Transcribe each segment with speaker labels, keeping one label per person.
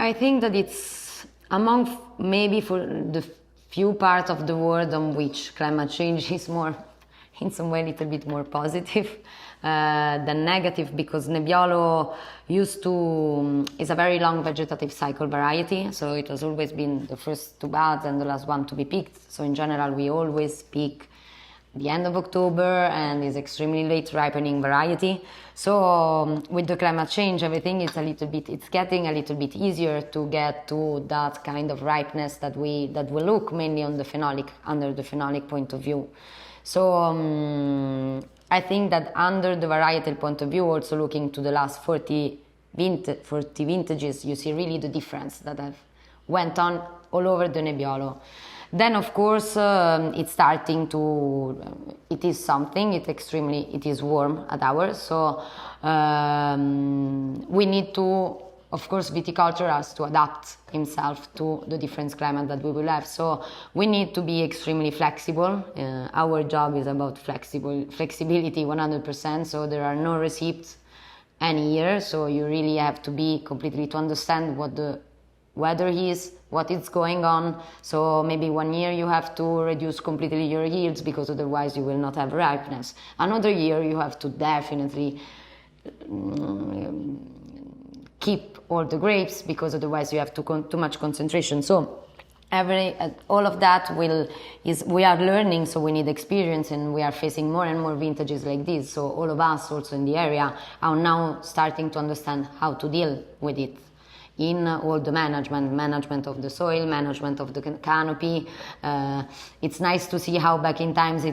Speaker 1: I think that it's among maybe for the few parts of the world on which climate change is more, in some way, a little bit more positive than negative, because Nebbiolo is a very long vegetative cycle variety, so it has always been the first to bud and the last one to be picked. So in general, we always pick the end of October, and is extremely late ripening variety. So with the climate change, everything is it's getting a little bit easier to get to that kind of ripeness that we look mainly on under the phenolic point of view. So I think that under the varietal point of view, also looking to the last 40 vintages, you see really the difference that have went on all over the Nebbiolo. Then, of course, it's starting to, it is something, it is warm at ours, so we need to, of course, viticulture has to adapt himself to the different climate that we will have, so we need to be extremely flexible. Our job is about flexibility 100%, so there are no receipts any year, so you really have to be completely to understand what the weather is, what is going on. So maybe 1 year you have to reduce completely your yields because otherwise you will not have ripeness. Another year you have to definitely keep all the grapes because otherwise you have too much concentration. So all of that we are learning, so we need experience, and we are facing more and more vintages like this. So all of us also in the area are now starting to understand how to deal with it in all the management of the soil, management of the canopy. It's nice to see how back in times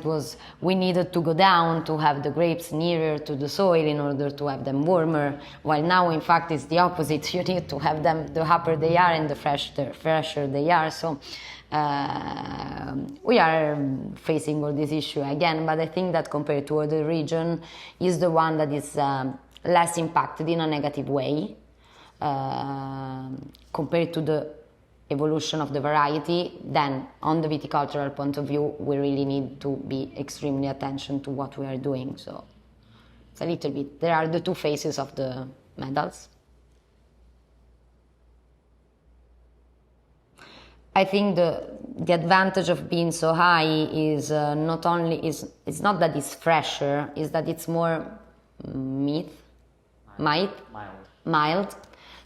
Speaker 1: we needed to go down to have the grapes nearer to the soil in order to have them warmer, while now in fact it's the opposite. You need to have them, the happier they are and the fresher they are. So we are facing all this issue again, but I think that compared to other region is the one that is less impacted in a negative way. Compared to the evolution of the variety, then on the viticultural point of view, we really need to be extremely attention to what we are doing. So it's a little bit, there are the two faces of the medals. I think the advantage of being so high is not only, it's not that it's fresher, is that it's more mild.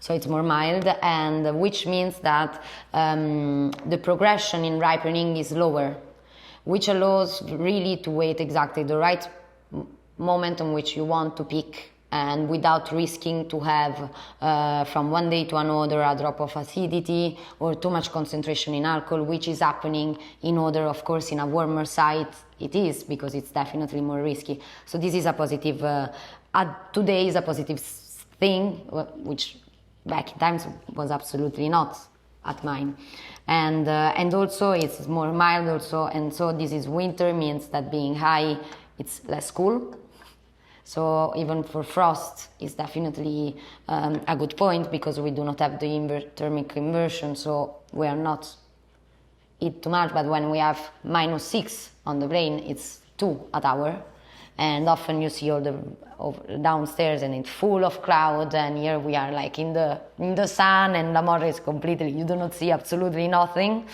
Speaker 1: So it's more mild, and which means that the progression in ripening is lower, which allows really to wait exactly the right moment on which you want to pick, and without risking to have from one day to another a drop of acidity or too much concentration in alcohol, which is happening in other, of course, in a warmer site it is, because it's definitely more risky. So this is a positive, today is a positive thing, which back in times was absolutely not at mine, and also it's more mild also, and so this is winter, means that being high it's less cool, so even for frost is definitely a good point, because we do not have the thermic inversion, so we are not eat too much. But when we have -6 on the brain, it's 2 at hour. And often you see all the downstairs and it's full of cloud, and here we are like in the sun, and L'Amore is completely, you do not see absolutely nothing.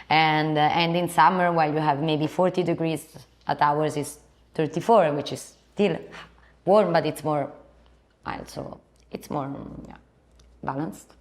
Speaker 1: And in summer, while you have maybe 40 degrees at hours, is 34, which is still warm, but it's more mild, so it's more balanced.